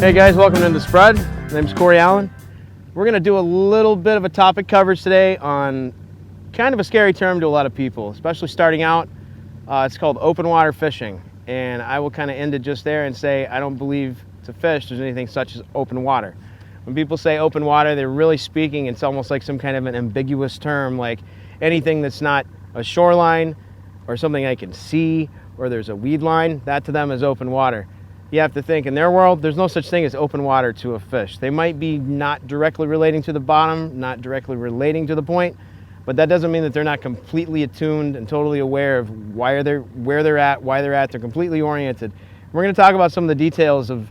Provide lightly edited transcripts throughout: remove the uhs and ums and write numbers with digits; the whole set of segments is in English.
Hey guys, welcome to The Spread. My name's Corey Allen. We're going to do a little bit of a topic coverage today on kind of a scary term to a lot of people, especially starting out. It's called open water fishing, and I will kind of end it just there and say I don't believe to fish there's anything such as open water. When people say open water, they're really speaking, it's almost like some kind of an ambiguous term, like anything that's not a shoreline or something I can see or there's a weed line, that to them is open water. You have to think, in their world, there's no such thing as open water to a fish. They might be not directly relating to the bottom, not directly relating to the point, but that doesn't mean that they're not completely attuned and totally aware of where they're at, why they're at. They're completely oriented. We're going to talk about some of the details of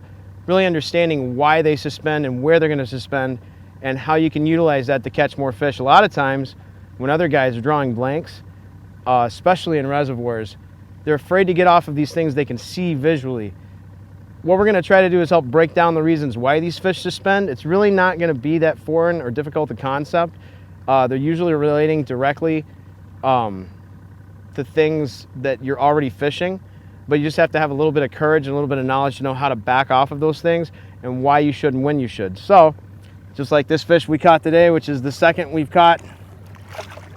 really understanding why they suspend and where they're going to suspend and how you can utilize that to catch more fish. A lot of times, when other guys are drawing blanks, especially in reservoirs, they're afraid to get off of these things they can see visually. What we're going to try to do is help break down the reasons why these fish suspend. It's really not going to be that foreign or difficult a concept. They're usually relating directly to things that you're already fishing, but you just have to have a little bit of courage and a little bit of knowledge to know how to back off of those things and why you should and when you should. So, just like this fish we caught today, which is the second we've caught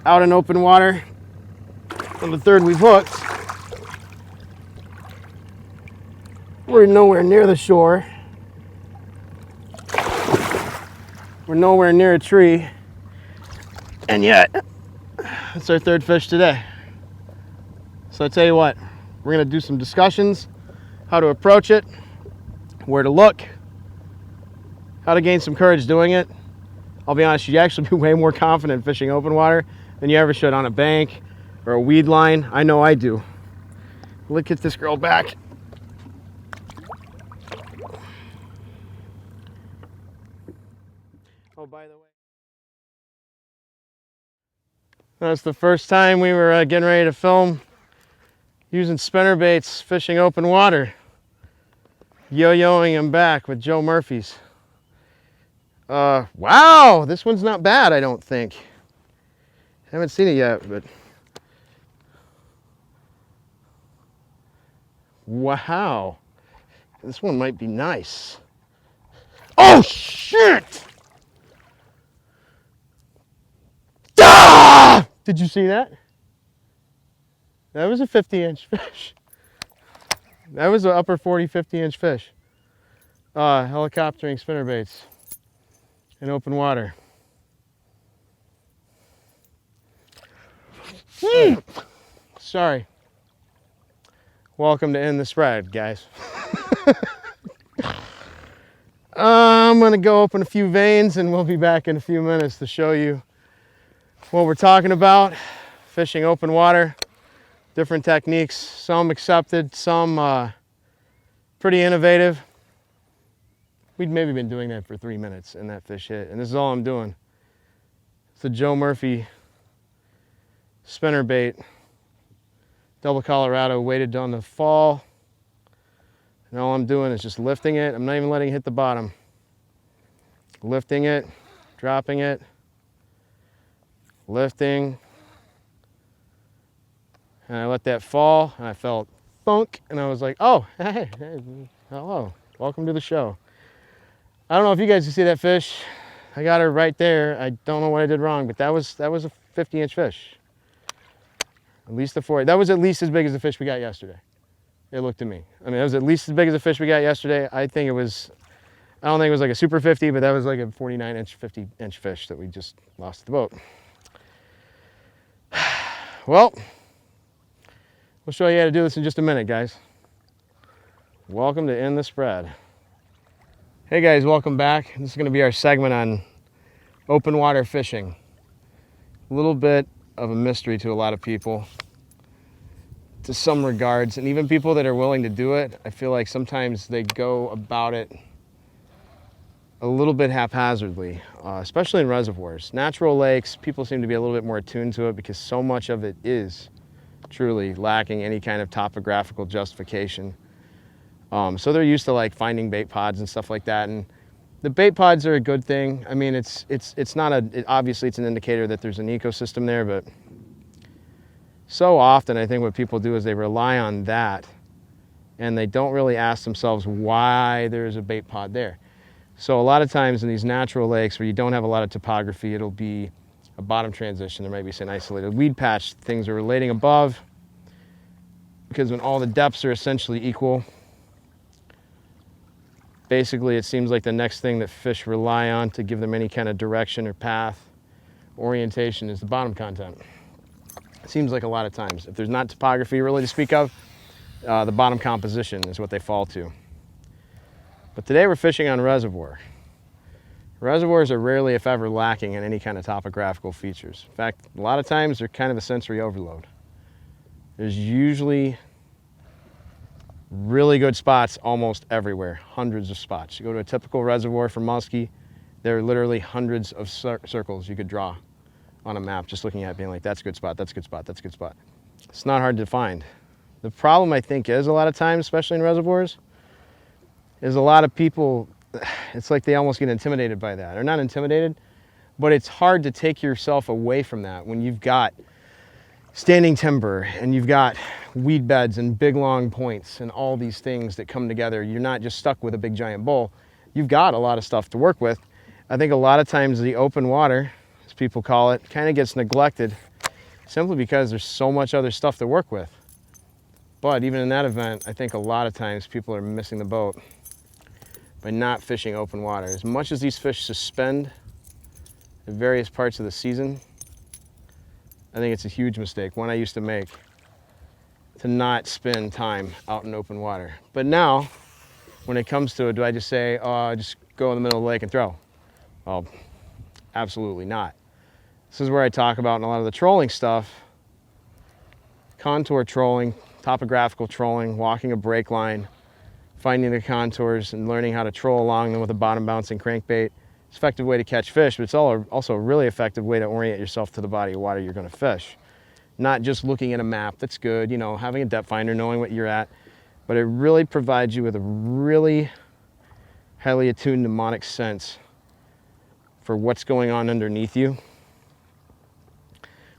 out in open water, and the third we've hooked. We're nowhere near the shore. We're nowhere near a tree. And yet, it's our third fish today. So I tell you what, we're gonna do some discussions, how to approach it, where to look, how to gain some courage doing it. I'll be honest, you'd actually be way more confident fishing open water than you ever should on a bank or a weed line. I know I do. Let's get this girl back. Oh, by the way, that's the first time we were getting ready to film using spinner baits, fishing open water. Yo-yoing them back with Joe Murphy's. Wow, this one's not bad, I don't think. Haven't seen it yet, but wow, this one might be nice. Oh shit! Ah! Did you see that? That was a 50-inch fish. That was an upper 40, 50-inch fish. Helicoptering spinnerbaits in open water. Sorry. Welcome to In the Spread, guys. I'm gonna go open a few veins and we'll be back in a few minutes to show you what we're talking about. Fishing open water, different techniques, some accepted, some pretty innovative. We'd maybe been doing that for 3 minutes and that fish hit, and this is all I'm doing. It's the Joe Murphy spinnerbait, double Colorado, weighted on the fall, and all I'm doing is just lifting it. I'm not even letting it hit the bottom. Lifting it, dropping it, lifting, and I let that fall, and I felt thunk, and I was like, oh, hey, hello, welcome to the show. I don't know if you guys can see that fish. I got her right there. I don't know what I did wrong, but that was a 50-inch fish. At least the 40. That was at least as big as the fish we got yesterday. It looked to me. I mean, that was at least as big as the fish we got yesterday. I think it was, I don't think it was like a super 50, but that was like a 49-inch, 50-inch fish that we just lost the boat. Well, we'll show you how to do this in just a minute, guys. Welcome to In the Spread. Hey guys, welcome back. This is going to be our segment on open water fishing. A little bit of a mystery to a lot of people, to some regards, and even people that are willing to do it, I feel like sometimes they go about it a little bit haphazardly, especially in reservoirs. Natural lakes, people seem to be a little bit more attuned to it because so much of it is truly lacking any kind of topographical justification. So they're used to like finding bait pods and stuff like that, and the bait pods are a good thing. I mean, it's not obviously it's an indicator that there's an ecosystem there, but so often I think what people do is they rely on that and they don't really ask themselves why there's a bait pod there. So a lot of times in these natural lakes where you don't have a lot of topography, it'll be a bottom transition. There may be an isolated weed patch. Things are relating above, because when all the depths are essentially equal, basically it seems like the next thing that fish rely on to give them any kind of direction or path orientation is the bottom content. It seems like a lot of times, if there's not topography really to speak of, the bottom composition is what they fall to. But today we're fishing on reservoir. Reservoirs are rarely, if ever, lacking in any kind of topographical features. In fact, a lot of times they're kind of a sensory overload. There's usually really good spots almost everywhere, hundreds of spots. You go to a typical reservoir for muskie, there are literally hundreds of circles you could draw on a map, just looking at it being like, that's a good spot, that's a good spot, that's a good spot. It's not hard to find. The problem, I think, is a lot of times, especially in reservoirs, is a lot of people, it's like they almost get intimidated by that. Or not intimidated, but it's hard to take yourself away from that when you've got standing timber and you've got weed beds and big long points and all these things that come together. You're not just stuck with a big giant bowl. You've got a lot of stuff to work with. I think a lot of times the open water, as people call it, kind of gets neglected simply because there's so much other stuff to work with. But even in that event, I think a lot of times people are missing the boat by not fishing open water. As much as these fish suspend at various parts of the season, I think it's a huge mistake, one I used to make, to not spend time out in open water. But now, when it comes to it, do I just say, oh, just go in the middle of the lake and throw? Well, absolutely not. This is where I talk about in a lot of the trolling stuff, contour trolling, topographical trolling, walking a break line, finding the contours and learning how to troll along them with a bottom bouncing crankbait. It's an effective way to catch fish, but it's also a really effective way to orient yourself to the body of water you're going to fish. Not just looking at a map, that's good, you know, having a depth finder, knowing what you're at, but it really provides you with a really highly attuned mnemonic sense for what's going on underneath you.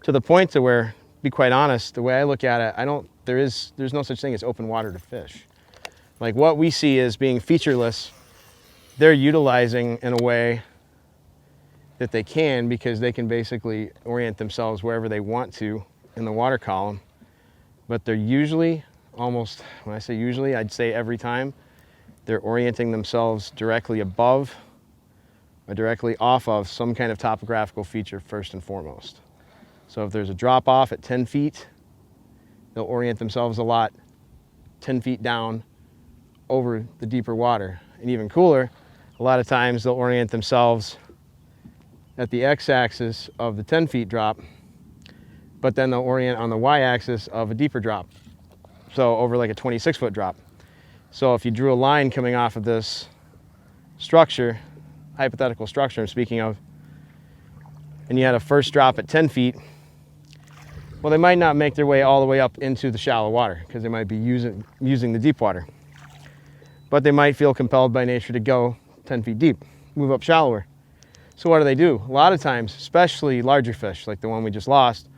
To the point to where, to be quite honest, the way I look at it, there's no such thing as open water to fish. Like what we see as being featureless, they're utilizing in a way that they can, because they can basically orient themselves wherever they want to in the water column. But they're usually, almost, when I say usually, I'd say every time, they're orienting themselves directly above or directly off of some kind of topographical feature first and foremost. So if there's a drop off at 10 feet, they'll orient themselves a lot 10 feet down over the deeper water. And even cooler, a lot of times they'll orient themselves at the x-axis of the 10 feet drop, but then they'll orient on the y-axis of a deeper drop. So over like a 26-foot drop. So if you drew a line coming off of this structure, hypothetical structure I'm speaking of, and you had a first drop at 10 feet, well, they might not make their way all the way up into the shallow water because they might be using the deep water. But they might feel compelled by nature to go 10 feet deep, move up shallower. So what do? A lot of times, especially larger fish like the one we just lost,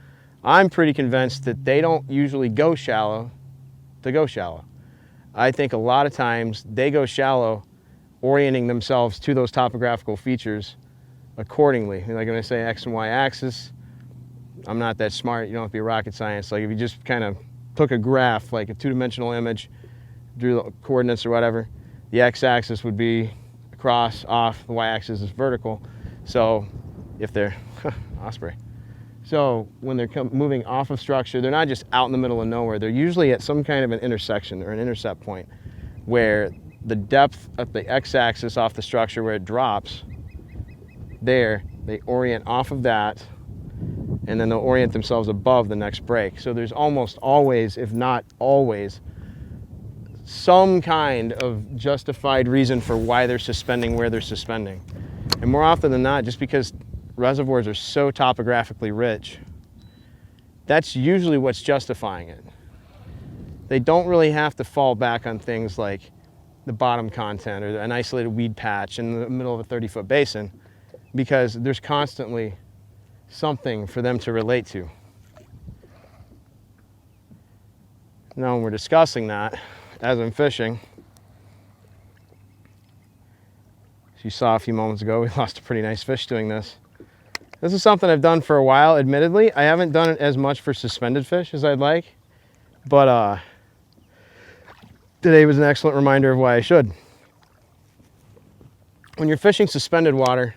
I'm pretty convinced that they don't usually go shallow to go shallow. I think a lot of times they go shallow, orienting themselves to those topographical features accordingly. Like when I say X and Y axis, I'm not that smart, you don't have to be rocket science. Like if you just kind of took a graph, like a two-dimensional image, drew the coordinates or whatever, the x-axis would be across, off, the y-axis is vertical. So if they're, osprey. So when they're moving off of structure, they're not just out in the middle of nowhere. They're usually at some kind of an intersection or an intercept point where the depth of the x-axis off the structure where it drops, there, they orient off of that, and then they'll orient themselves above the next break. So there's almost always, if not always, some kind of justified reason for why they're suspending where they're suspending. And more often than not, just because reservoirs are so topographically rich, that's usually what's justifying it. They don't really have to fall back on things like the bottom content or an isolated weed patch in the middle of a 30-foot basin, because there's constantly something for them to relate to. Now when we're discussing that, as I'm fishing. As you saw a few moments ago, we lost a pretty nice fish doing this. This is something I've done for a while, admittedly. I haven't done it as much for suspended fish as I'd like, but today was an excellent reminder of why I should. When you're fishing suspended water,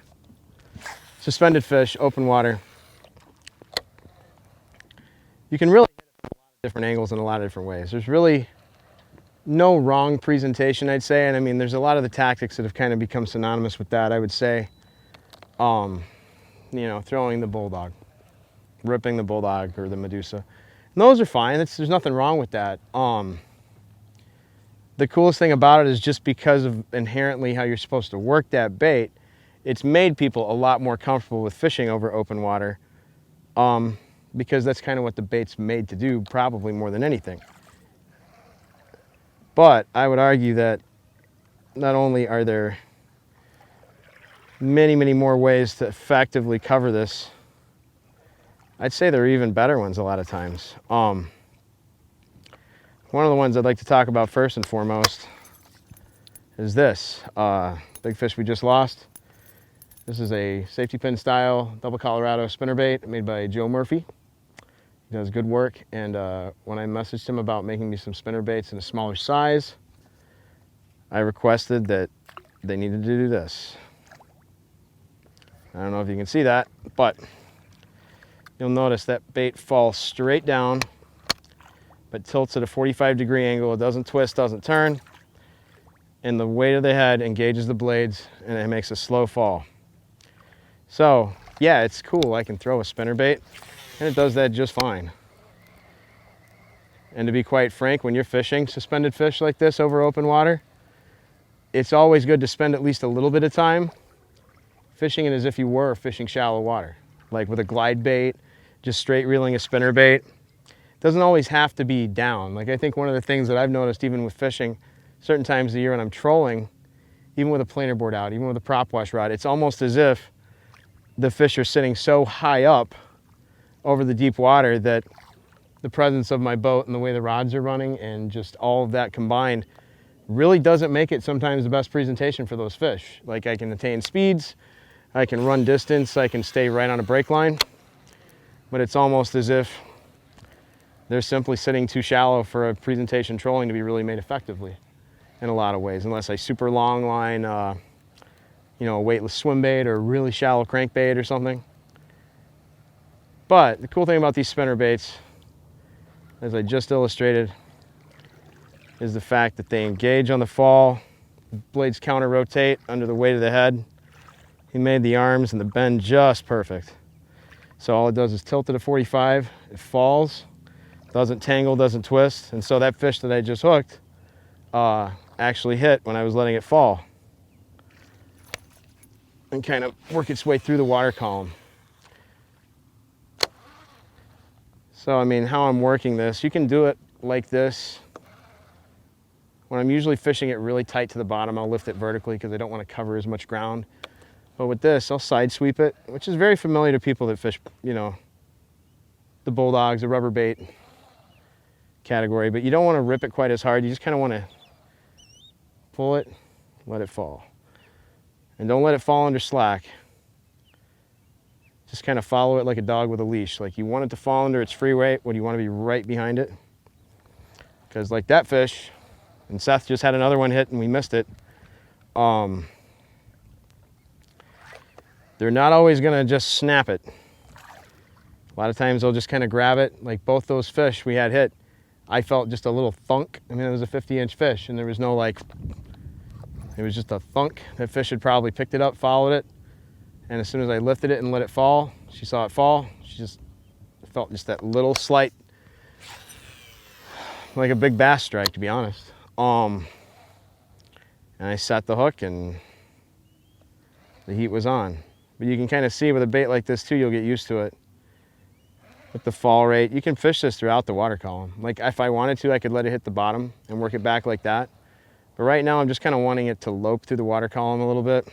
suspended fish, open water, you can really hit it from a lot of different angles in a lot of different ways. There's really no wrong presentation, I'd say. And I mean, there's a lot of the tactics that have kind of become synonymous with that, I would say. You know, throwing the bulldog, ripping the bulldog or the Medusa. And those are fine. There's nothing wrong with that. The coolest thing about it is just because of inherently how you're supposed to work that bait, it's made people a lot more comfortable with fishing over open water, because that's kind of what the bait's made to do, probably more than anything. But I would argue that not only are there many, many more ways to effectively cover this, I'd say there are even better ones a lot of times. One of the ones I'd like to talk about first and foremost is this big fish we just lost. This is a safety pin style double Colorado spinnerbait made by Joe Murphy. He does good work, and when I messaged him about making me some spinnerbaits in a smaller size, I requested that they needed to do this. I don't know if you can see that, but you'll notice that bait falls straight down, but tilts at a 45-degree angle. It doesn't twist, doesn't turn, and the weight of the head engages the blades, and it makes a slow fall. So yeah, it's cool. I can throw a spinnerbait, and it does that just fine. And to be quite frank, when you're fishing suspended fish like this over open water, it's always good to spend at least a little bit of time fishing it as if you were fishing shallow water, like with a glide bait, just straight reeling a spinnerbait. It doesn't always have to be down. Like, I think one of the things that I've noticed even with fishing certain times of the year when I'm trolling, even with a planer board out, even with a prop wash rod, it's almost as if the fish are sitting so high up over the deep water that the presence of my boat and the way the rods are running and just all of that combined really doesn't make it sometimes the best presentation for those fish. Like, I can attain speeds, I can run distance, I can stay right on a break line, but it's almost as if they're simply sitting too shallow for a presentation trolling to be really made effectively in a lot of ways, unless I super long line, you know, a weightless swim bait or a really shallow crankbait or something. But the cool thing about these spinner baits, as I just illustrated, is the fact that they engage on the fall, the blades counter rotate under the weight of the head. He made the arms and the bend just perfect. So all it does is tilt it to 45, it falls, doesn't tangle, doesn't twist, and so that fish that I just hooked actually hit when I was letting it fall and kind of work its way through the water column. So I mean, how I'm working this, you can do it like this. When I'm usually fishing it really tight to the bottom, I'll lift it vertically because I don't want to cover as much ground. But with this, I'll side sweep it, which is very familiar to people that fish, you know, the bulldogs, the rubber bait category. But you don't want to rip it quite as hard. You just kind of want to pull it, let it fall. And don't let it fall under slack. Just kind of follow it like a dog with a leash. Like, you want it to fall under its free weight, when you want to be right behind it. Because like that fish, and Seth just had another one hit and we missed it. They're not always gonna just snap it. A lot of times they'll just kind of grab it. Like both those fish we had hit, I felt just a little thunk. I mean, it was a 50-inch fish and there was no like, it was just a thunk. That fish had probably picked it up, followed it. And as soon as I lifted it and let it fall, she saw it fall. She just felt just that little slight, like a big bass strike, to be honest. And I set the hook and the heat was on. But you can kind of see with a bait like this too, you'll get used to it. With the fall rate, you can fish this throughout the water column. Like if I wanted to, I could let it hit the bottom and work it back like that. But right now I'm just kind of wanting it to lope through the water column a little bit.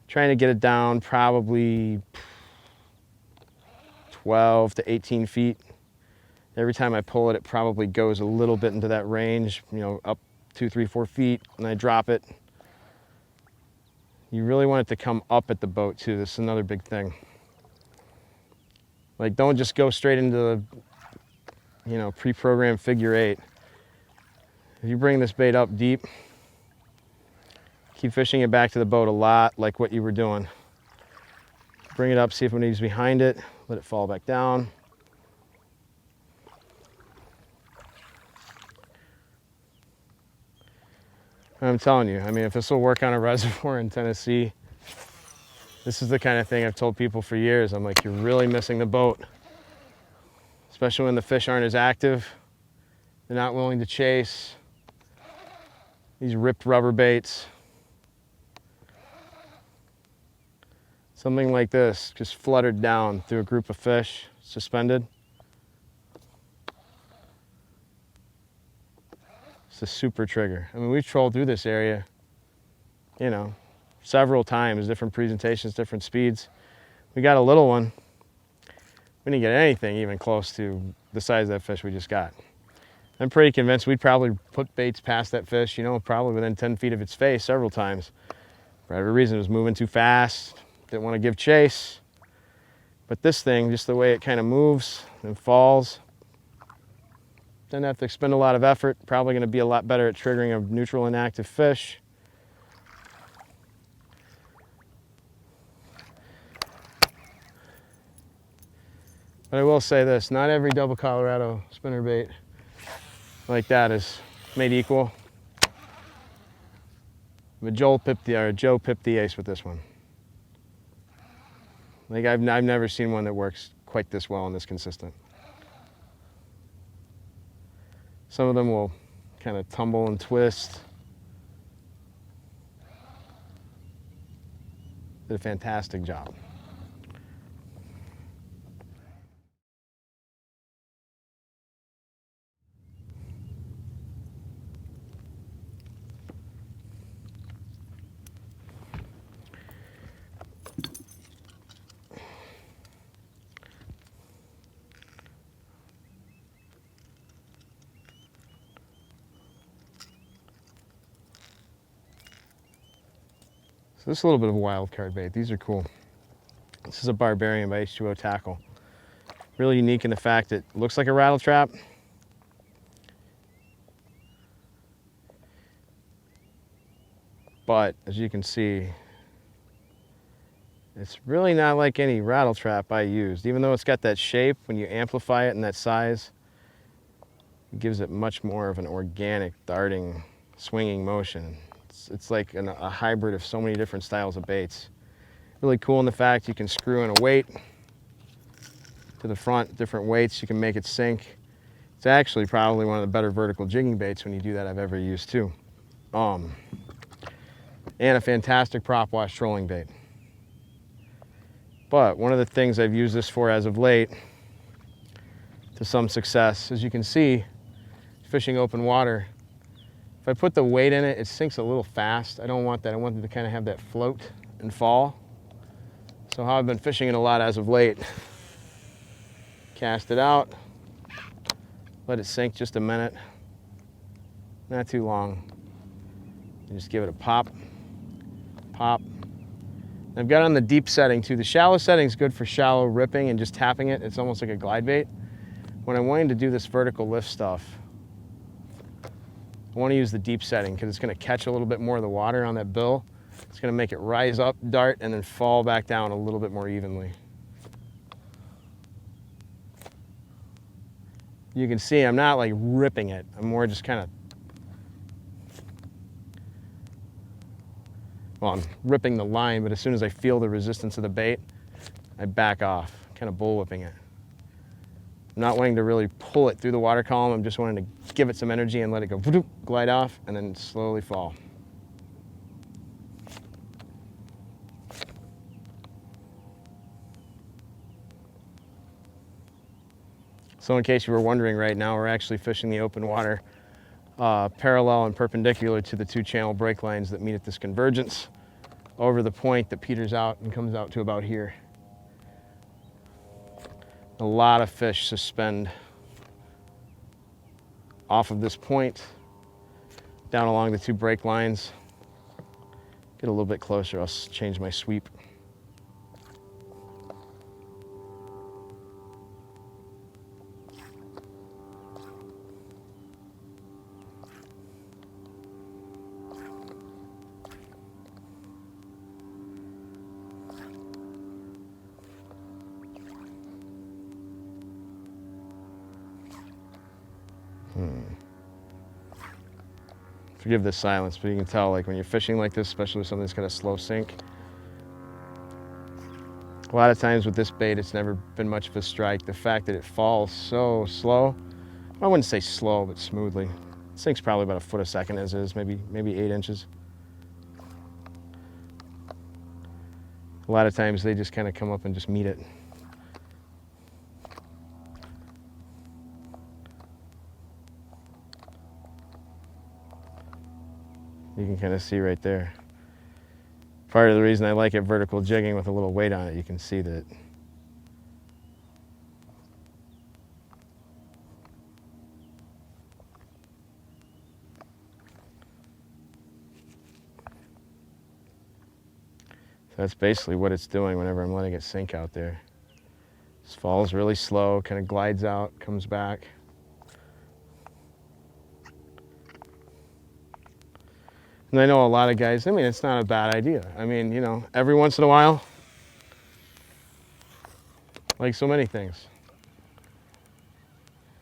Trying to get it down probably 12 to 18 feet Every time I pull it, it probably goes a little bit into that range, you know, up 2, 3, 4 feet, and I drop it. You really want it to come up at the boat too. This is another big thing. Like, don't just go straight into the, you know, pre-programmed figure 8. If you bring this bait up deep, keep fishing it back to the boat a lot like what you were doing. Bring it up, see if it needs behind it, let it fall back down. I'm telling you, I mean, if this will work on a reservoir in Tennessee, this is the kind of thing I've told people for years. I'm like, you're really missing the boat. Especially when the fish aren't as active. They're not willing to chase. These ripped rubber baits. Something like this, just fluttered down through a group of fish, suspended. It's a super trigger. I mean, we've trolled through this area, you know, several times, different presentations, different speeds. We got a little one. We didn't get anything even close to the size of that fish we just got. I'm pretty convinced we'd probably put baits past that fish, you know, probably within 10 feet of its face several times. For whatever reason, it was moving too fast, didn't want to give chase. But this thing, just the way it kind of moves and falls, didn't have to expend a lot of effort. Probably going to be a lot better at triggering a neutral inactive fish. But I will say this, not every double Colorado spinnerbait like that is made equal. But Joe pipped the ace with this one. Like, I've never seen one that works quite this well and this consistent. Some of them will kind of tumble and twist. Did a fantastic job. So this is a little bit of a wild card bait. These are cool. This is a Barbarian by H2O Tackle. Really unique in the fact it looks like a rattle trap. But as you can see, it's really not like any rattle trap I used. Even though it's got that shape, when you amplify it in that size, it gives it much more of an organic, darting, swinging motion. It's like a hybrid of so many different styles of baits. Really cool in the fact you can screw in a weight to the front, different weights, you can make it sink. It's actually probably one of the better vertical jigging baits when you do that I've ever used too. And a fantastic prop wash trolling bait. But one of the things I've used this for as of late to some success, as you can see, fishing open water, if I put the weight in it, it sinks a little fast. I don't want that. I want it to kind of have that float and fall. So how I've been fishing it a lot as of late, cast it out, let it sink just a minute, not too long, and just give it a pop, pop. And I've got it on the deep setting too. The shallow setting is good for shallow ripping and just tapping it. It's almost like a glide bait. When I'm wanting to do this vertical lift stuff, I want to use the deep setting because it's going to catch a little bit more of the water on that bill. It's going to make it rise up, dart, and then fall back down a little bit more evenly. You can see I'm not like ripping it. I'm more just kind of, well, I'm ripping the line, but as soon as I feel the resistance of the bait, I back off, kind of bullwhipping it. I'm not wanting to really pull it through the water column. I'm just wanting to give it some energy and let it go glide off and then slowly fall. So in case you were wondering, right now we're actually fishing the open water parallel and perpendicular to the two channel break lines that meet at this convergence over the point that peters out and comes out to about here. A lot of fish suspend off of this point, down along the 2 brake lines. Get a little bit closer, I'll change my sweep. Forgive the silence, but you can tell, like when you're fishing like this, especially with something that's got a slow sink, a lot of times with this bait, it's never been much of a strike. The fact that it falls so slow, I wouldn't say slow, but smoothly. It sinks probably about a foot a second as is, maybe 8 inches. A lot of times they just kind of come up and just meet it. You can kind of see right there. Part of the reason I like it vertical jigging with a little weight on it, you can see that. So that's basically what it's doing whenever I'm letting it sink out there. This falls really slow, kind of glides out, comes back. And I know a lot of guys, I mean, it's not a bad idea. I mean, you know, every once in a while, like so many things,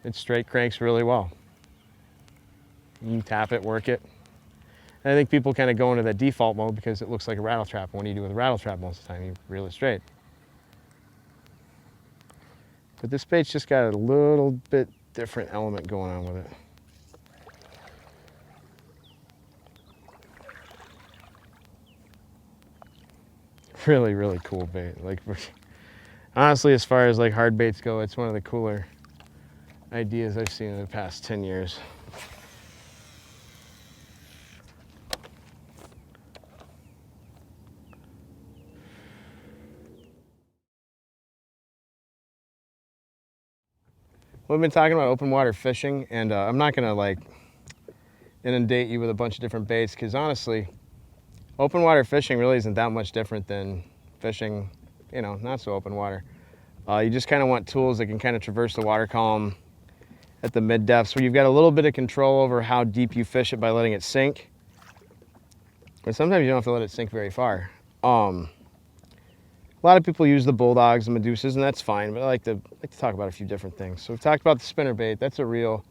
it straight cranks really well. You tap it, work it. And I think people kind of go into that default mode because it looks like a rattle trap. What do you do with a rattle trap most of the time? You reel it straight. But this bait's just got a little bit different element going on with it. Really, really cool bait. Like, honestly, as far as like hard baits go, it's one of the cooler ideas I've seen in the past 10 years. We've been talking about open water fishing, and I'm not gonna like inundate you with a bunch of different baits, because honestly, open water fishing really isn't that much different than fishing, you know, not so open water. You just kind of want tools that can kind of traverse the water column at the mid depths, where you've got a little bit of control over how deep you fish it by letting it sink. But sometimes you don't have to let it sink very far. A lot of people use the bulldogs and Medusas, and that's fine, but I like to talk about a few different things. So we've talked about the spinner bait. That's a reel.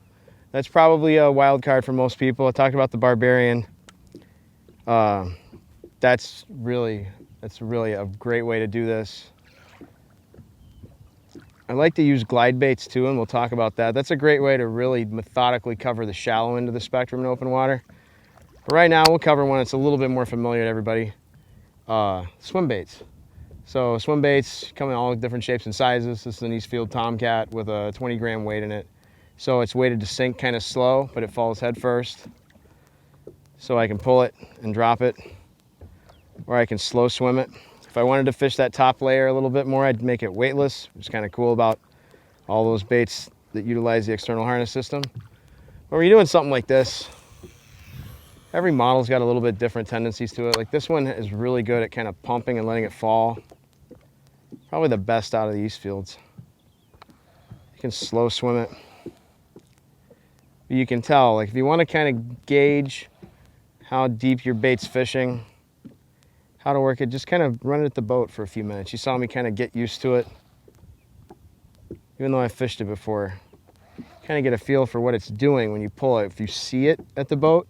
That's probably a wild card for most people. I talked about the Barbarian. That's really a great way to do this. I like to use glide baits too, and we'll talk about that. That's a great way to really methodically cover the shallow end of the spectrum in open water. But right now we'll cover one that's a little bit more familiar to everybody. Swim baits. So swim baits come in all different shapes and sizes. This is an Eastfield Tomcat with a 20-gram weight in it. So it's weighted to sink kind of slow, but it falls head first. So I can pull it and drop it, or I can slow swim it. If I wanted to fish that top layer a little bit more, I'd make it weightless, which is kind of cool about all those baits that utilize the external harness system. But when you're doing something like this, every model's got a little bit different tendencies to it. Like this one is really good at kind of pumping and letting it fall. Probably the best out of the Eastfields. You can slow swim it. But you can tell, like if you want to kind of gauge how deep your bait's fishing, how to work it, just kind of run it at the boat for a few minutes. You saw me kind of get used to it. Even though I fished it before, kind of get a feel for what it's doing when you pull it. If you see it at the boat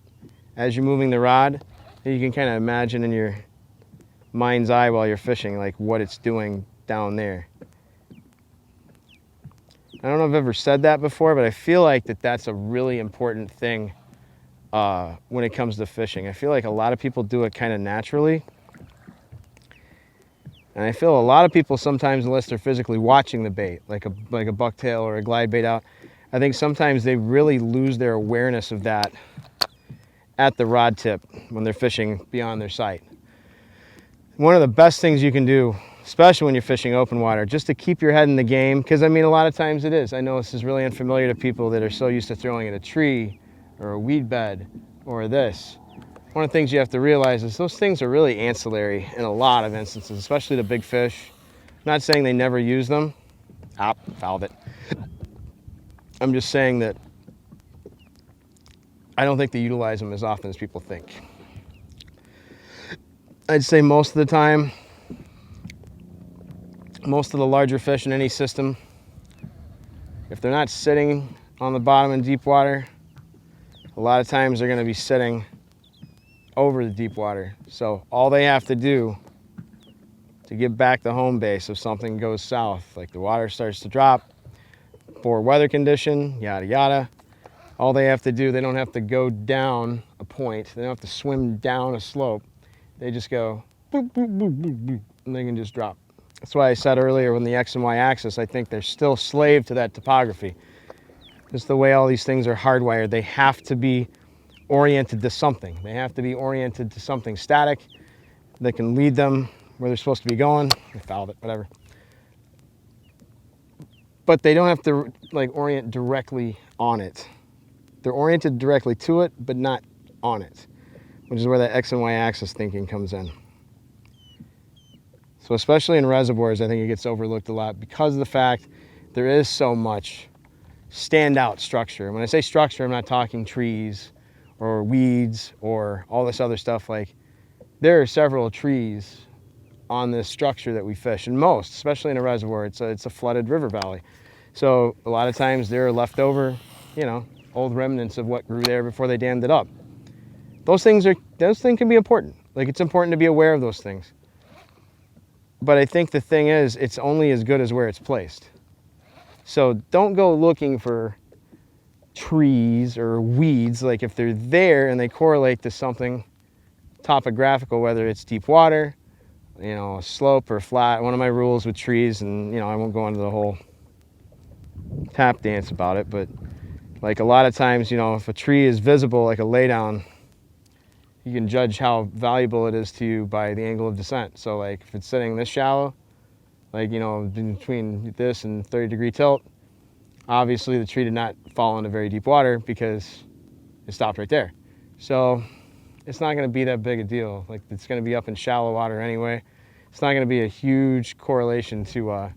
as you're moving the rod, then you can kind of imagine in your mind's eye while you're fishing, like what it's doing down there. I don't know if I've ever said that before, but I feel like that's a really important thing when it comes to fishing. I feel like a lot of people do it kind of naturally. And I feel a lot of people sometimes, unless they're physically watching the bait, like a bucktail or a glide bait out, I think sometimes they really lose their awareness of that at the rod tip when they're fishing beyond their sight. One of the best things you can do especially when you're fishing open water, just to keep your head in the game. Because I mean, a lot of times it is. I know this is really unfamiliar to people that are so used to throwing at a tree or a weed bed or this. One of the things you have to realize is those things are really ancillary in a lot of instances, especially to big fish. I'm not saying they never use them. Fouled it. I'm just saying that I don't think they utilize them as often as people think. I'd say most of the time, most of the larger fish in any system, if they're not sitting on the bottom in deep water, a lot of times they're going to be sitting over the deep water. So all they have to do to get back to home base if something goes south, like the water starts to drop, poor weather condition, yada yada, all they have to do, they don't have to go down a point, they don't have to swim down a slope, they just go boop, boop, boop, boop, boop, and they can just drop. That's why I said earlier, when the X and Y axis, I think they're still slave to that topography. Just the way all these things are hardwired, they have to be oriented to something. They have to be oriented to something static that can lead them where they're supposed to be going. I fouled it, whatever. But they don't have to like orient directly on it. They're oriented directly to it, but not on it, which is where that X and Y axis thinking comes in. So especially in reservoirs, I think it gets overlooked a lot because of the fact there is so much standout structure. When I say structure, I'm not talking trees or weeds or all this other stuff. Like, there are several trees on this structure that we fish, and most, especially in a reservoir, it's a flooded river valley. So a lot of times there are leftover, you know, old remnants of what grew there before they dammed it up. Those things can be important. Like, it's important to be aware of those things. But I think the thing is, it's only as good as where it's placed. So don't go looking for trees or weeds. Like, if they're there and they correlate to something topographical, whether it's deep water, you know, a slope or flat. One of my rules with trees, and you know, I won't go into the whole tap dance about it, but like a lot of times, you know, if a tree is visible, like a laydown, you can judge how valuable it is to you by the angle of descent. So like if it's sitting this shallow, like, you know, between this and 30-degree tilt, obviously the tree did not fall into very deep water because it stopped right there. So it's not going to be that big a deal. Like, it's going to be up in shallow water anyway. It's not going to be a huge correlation to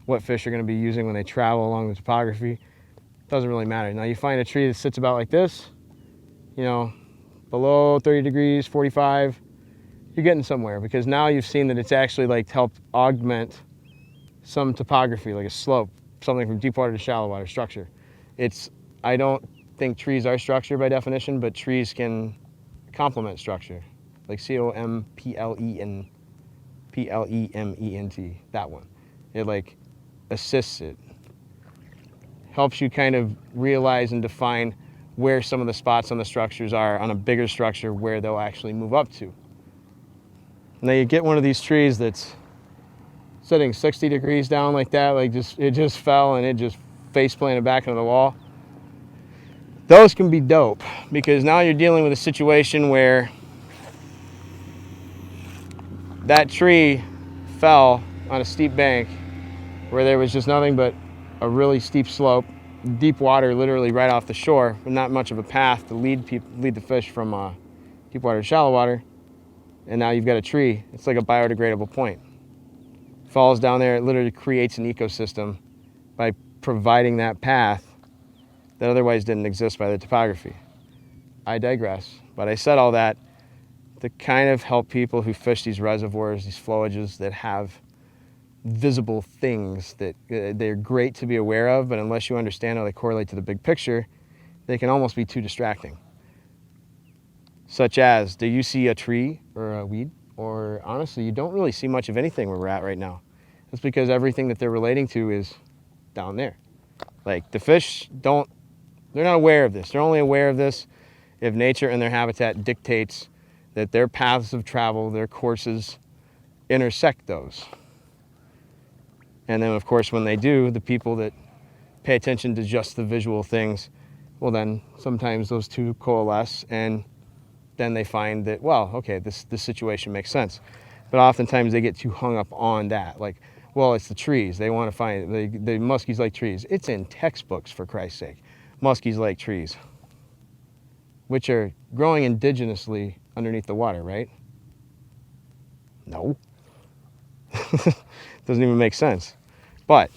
what fish are going to be using when they travel along the topography. It doesn't really matter. Now, you find a tree that sits about like this, you know, below 30 degrees, 45, you're getting somewhere, because now you've seen that it's actually like helped augment some topography, like a slope, something from deep water to shallow water structure. I don't think trees are structure by definition, but trees can complement structure, like complement, that one. It like assists it, helps you kind of realize and define where some of the spots on the structures are on a bigger structure where they'll actually move up to. Now you get one of these trees that's sitting 60 degrees down like that, like it just fell and it just face planted back into the wall. Those can be dope, because now you're dealing with a situation where that tree fell on a steep bank where there was just nothing but a really steep slope, deep water literally right off the shore, but not much of a path to lead the fish from deep water to shallow water. And now you've got a tree. It's like a biodegradable point. Falls down there, it literally creates an ecosystem by providing that path that otherwise didn't exist by the topography. I digress, but I said all that to kind of help people who fish these reservoirs, these flowages that have visible things that they're great to be aware of, but unless you understand how they correlate to the big picture, they can almost be too distracting. Such as, do you see a tree or a weed? Or honestly, you don't really see much of anything where we're at right now. That's because everything that they're relating to is down there. Like, the fish they're not aware of this. They're only aware of this if nature and their habitat dictates that their paths of travel, their courses, intersect those. And then, of course, when they do, the people that pay attention to just the visual things, well, then sometimes those two coalesce, and then they find that, well, okay, this situation makes sense. But oftentimes they get too hung up on that. Like, well, it's the trees. They want to find, the muskies like trees. It's in textbooks, for Christ's sake. Muskies like trees, which are growing indigenously underneath the water, right? No. Doesn't even make sense. But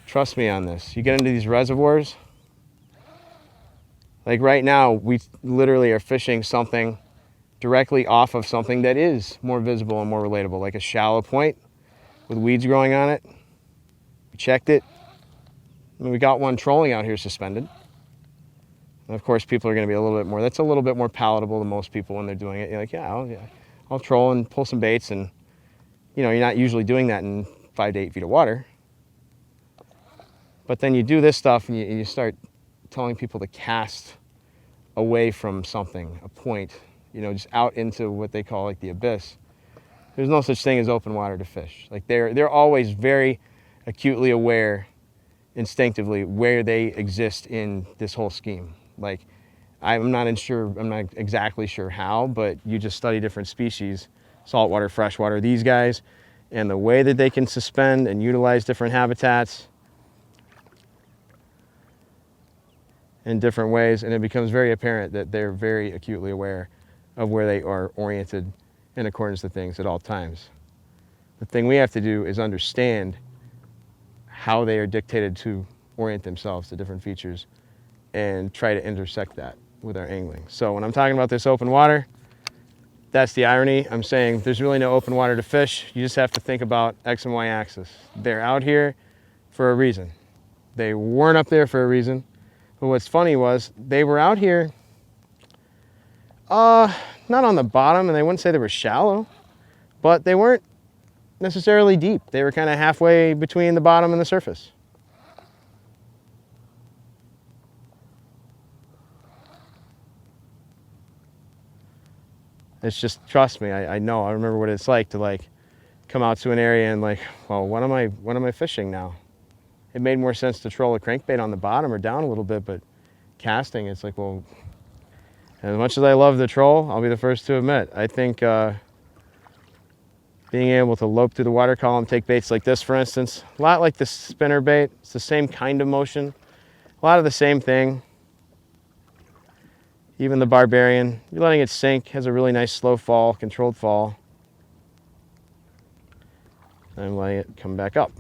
trust me on this. You get into these reservoirs, like right now, we literally are fishing something directly off of something that is more visible and more relatable, like a shallow point with weeds growing on it. We checked it. I mean, we got one trolling out here suspended. And of course, people are going to be a little bit more, that's a little bit more palatable to most people when they're doing it. You're like, yeah, I'll troll and pull some baits, and you know, you're not usually doing that in 5 to 8 feet of water. But then you do this stuff and you start telling people to cast away from something, a point, you know, just out into what they call like the abyss. There's no such thing as open water to fish. Like they're always very acutely aware instinctively where they exist in this whole scheme. Like I'm not exactly sure how, but you just study different species, saltwater, freshwater, these guys, and the way that they can suspend and utilize different habitats in different ways, and it becomes very apparent that they're very acutely aware of where they are oriented in accordance to things at all times. The thing we have to do is understand how they are dictated to orient themselves to different features and try to intersect that with our angling. So when I'm talking about this open water, that's the irony. I'm saying there's really no open water to fish. You just have to think about X and Y axis. They're out here for a reason. They weren't up there for a reason. But what's funny was they were out here, not on the bottom, and they wouldn't say they were shallow, but they weren't necessarily deep. They were kind of halfway between the bottom and the surface. It's just, trust me, I know, I remember what it's like to like come out to an area and like, well, what am I fishing now? It made more sense to troll a crankbait on the bottom or down a little bit, but casting, it's like, well, as much as I love the troll, I'll be the first to admit, I think being able to lope through the water column, take baits like this, for instance, a lot like the spinner bait, it's the same kind of motion, a lot of the same thing. Even the Barbarian, you're letting it sink, has a really nice slow fall, controlled fall. I'm letting it come back up.